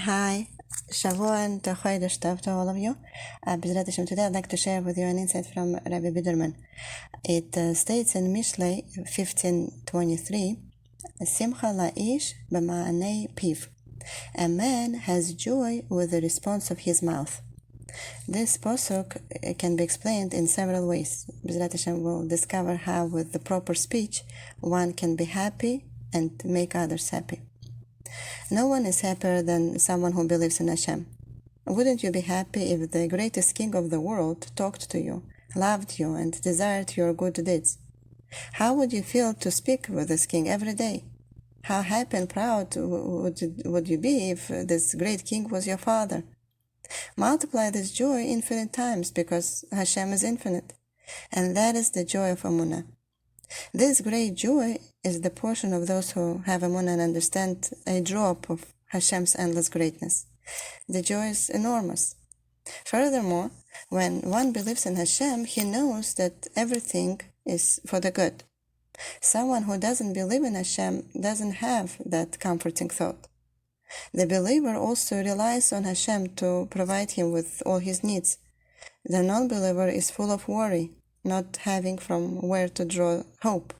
Hi, Shavuot and Chodesh Tov to all of you. B'ezrat Hashem, today I'd like to share with you an insight from Rabbi Biderman. It states in Mishlei 15:23, Simcha לאיש במענה פיו. A man has joy with the response of his mouth. This posuk can be explained in several ways. B'ezrat Hashem will discover how with the proper speech one can be happy and make others happy. No one is happier than someone who believes in Hashem. Wouldn't you be happy if the greatest king of the world talked to you, loved you, and desired your good deeds? How would you feel to speak with this king every day? How happy and proud would you be if this great king was your father? Multiply this joy infinite times because Hashem is infinite, and that is the joy of emunah. This great joy is the portion of those who have emunah and understand a drop of Hashem's endless greatness. The joy is enormous. Furthermore, when one believes in Hashem, he knows that everything is for the good. Someone who doesn't believe in Hashem doesn't have that comforting thought. The believer also relies on Hashem to provide him with all his needs. The non-believer is full of worry, not having from where to draw hope.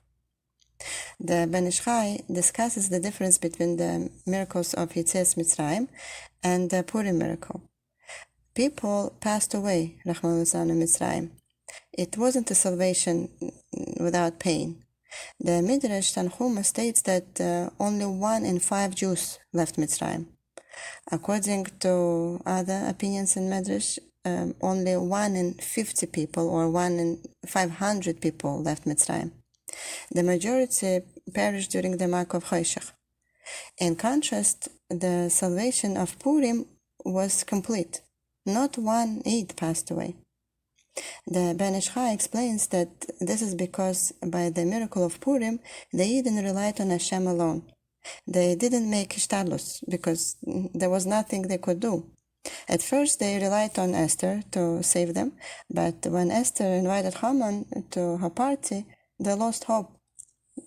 The Mishlei discusses the difference between the miracles of Yetzias Mitzrayim and the Purim miracle. People passed away, Rahman Mitzrayim. It wasn't a salvation without pain. The Midrash Tanchuma states that only 1 in 5 Jews left Mitzrayim. According to other opinions in Midrash, only 1 in 50 people or 1 in 500 people left Mitzrayim. The majority perished during the Mark of Choshech. In contrast, the salvation of Purim was complete. Not 1/8 passed away. The Mishlei explains that this is because by the miracle of Purim, the Eden relied on Hashem alone. They didn't make hishtadlus because there was nothing they could do. At first, they relied on Esther to save them, but when Esther invited Haman to her party, they lost hope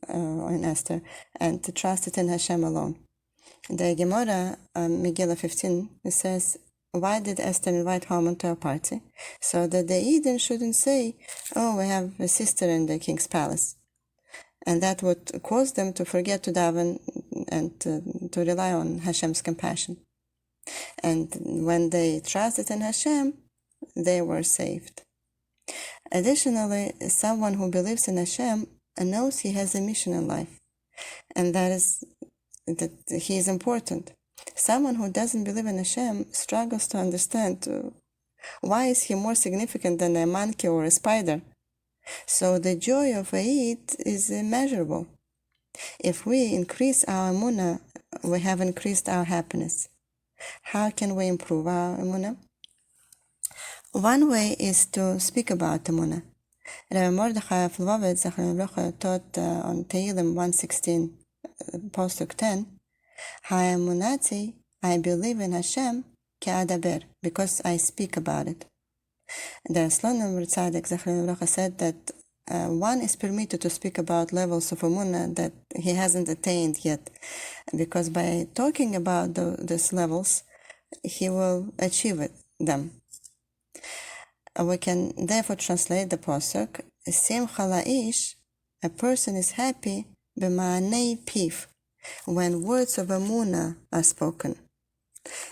in Esther and trusted in Hashem alone. The Gemara, Megillah 15, says, why did Esther invite Haman to a party? So that the Eden shouldn't say, oh, we have a sister in the king's palace. And that would cause them to forget to daven and to rely on Hashem's compassion. And when they trusted in Hashem, they were saved. Additionally, someone who believes in Hashem knows he has a mission in life, and that is that he is important. Someone who doesn't believe in Hashem struggles to understand why is he more significant than a monkey or a spider. So the joy of Eid is immeasurable. If we increase our emunah, we have increased our happiness. How can we improve our emunah? One way is to speak about emunah. Rabbi Mordechai of Lvovitz taught on Tehillim 116, Posuk 10, Ha'emunati, I believe in Hashem, ke'adaber, because I speak about it. The Slonim Tzaddik said that one is permitted to speak about levels of emunah that he hasn't attained yet, because by talking about these levels, he will achieve them. We can therefore translate the posuk, Simcha לאיש, a person is happy, במענה פיו, when words of emunah are spoken.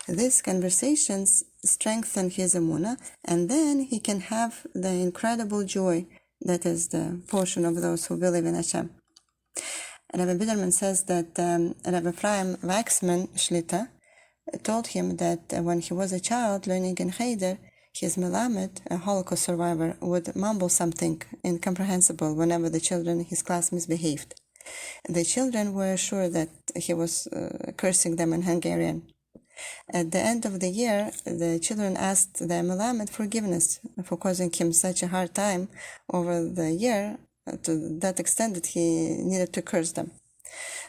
These conversations strengthen his emunah, and then he can have the incredible joy that is the portion of those who believe in Hashem. Rabbi Biderman says that Rabbi Ephraim Waxman Shlita told him that when he was a child learning in Cheder, his Melamed, a Holocaust survivor, would mumble something incomprehensible whenever the children in his class misbehaved. The children were sure that he was cursing them in Hungarian. At the end of the year, the children asked the Melamed forgiveness for causing him such a hard time over the year, to that extent that he needed to curse them.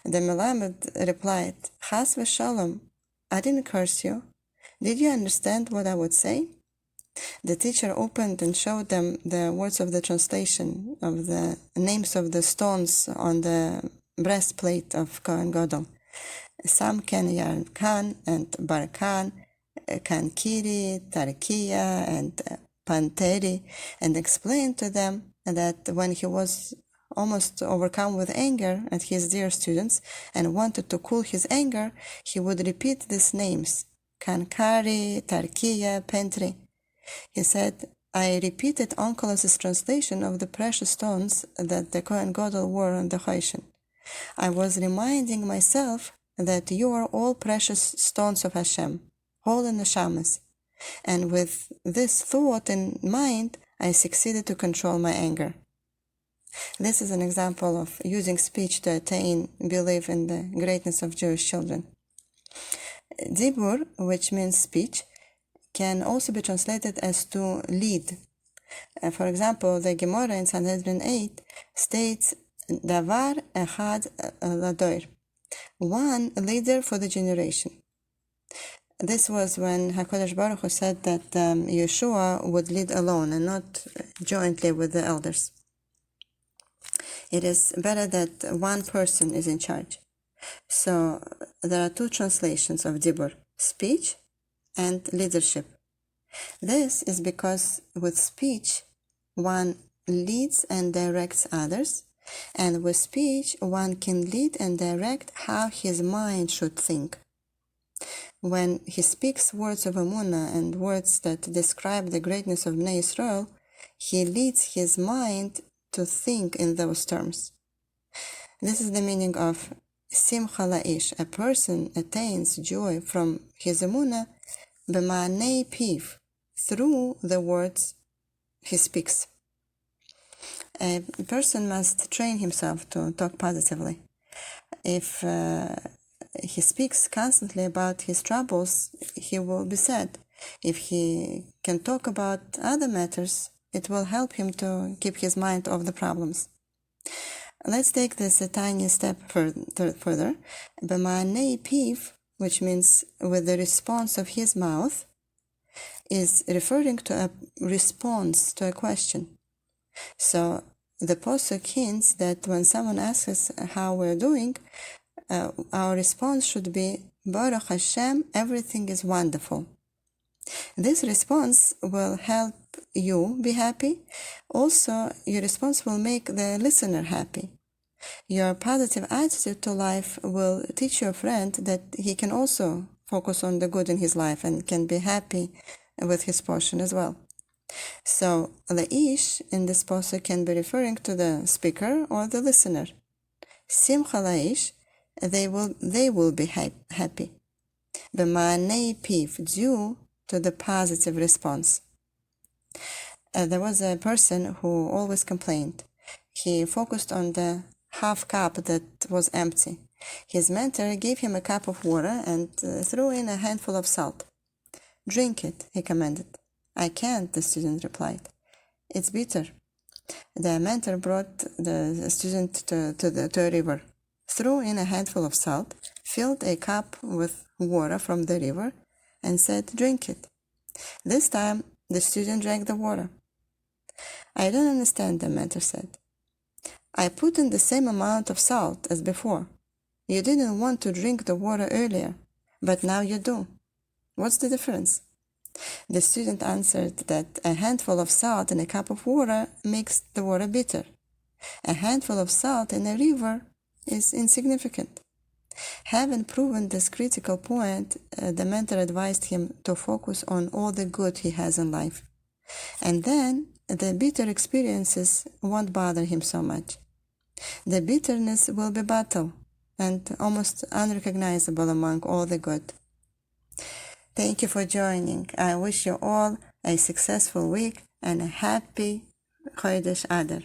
The Melamed replied, Chas v'shalom, I didn't curse you. Did you understand what I would say? The teacher opened and showed them the words of the translation of the names of the stones on the breastplate of Kohen Gadol. Sam Ken Yarkan and Barkan, Kankiri, Tarkiya, and Panteri, and explained to them that when he was almost overcome with anger at his dear students and wanted to cool his anger, he would repeat these names, Kankari, Tarkiya, Pantri. He said, I repeated Onkelos' translation of the precious stones that the Kohen Gadol wore on the Choshen. I was reminding myself that you are all precious stones of Hashem, holy neshamas. And with this thought in mind, I succeeded to control my anger. This is an example of using speech to attain belief in the greatness of Jewish children. Dibur, which means speech, can also be translated as to lead. For example, the Gemara in Sanhedrin 8 states, Davar echad ladoir, one leader for the generation. This was when HaKadosh Baruch Hu said that Yeshua would lead alone and not jointly with the elders. It is better that one person is in charge. So there are two translations of Dibur, speech and leadership. This is because with speech, one leads and directs others, and with speech, one can lead and direct how his mind should think. When he speaks words of Emuna and words that describe the greatness of Bnei Yisrael, he leads his mind to think in those terms. This is the meaning of Simcha La'ish. A person attains joy from his Emuna במענה פיו, through the words he speaks. A person must train himself to talk positively. If he speaks constantly about his troubles, he will be sad. If he can talk about other matters, it will help him to keep his mind off the problems. Let's take this a tiny step further. במענה פיו, which means with the response of his mouth, is referring to a response to a question. So the Pasuk hints that when someone asks us how we're doing, our response should be, Baruch Hashem, everything is wonderful. This response will help you be happy. Also, your response will make the listener happy. Your positive attitude to life will teach your friend that he can also focus on the good in his life and can be happy with his portion as well. So, La'ish in this pasuk can be referring to the speaker or the listener. Simcha La'ish, they will be happy. במענה פיו, due to the positive response. There was a person who always complained. He focused on the half cup that was empty. His mentor gave him a cup of water and threw in a handful of salt. Drink it, he commanded. I can't, the student replied. It's bitter. The mentor brought the student to a river, threw in a handful of salt, filled a cup with water from the river, and said, drink it. This time, the student drank the water. I don't understand, the mentor said. I put in the same amount of salt as before. You didn't want to drink the water earlier, but now you do. What's the difference? The student answered that a handful of salt in a cup of water makes the water bitter. A handful of salt in a river is insignificant. Having proven this critical point, the mentor advised him to focus on all the good he has in life. And then the bitter experiences won't bother him so much. The bitterness will be bottled and almost unrecognizable among all the good. Thank you for joining. I wish you all a successful week and a happy Chodesh Adar.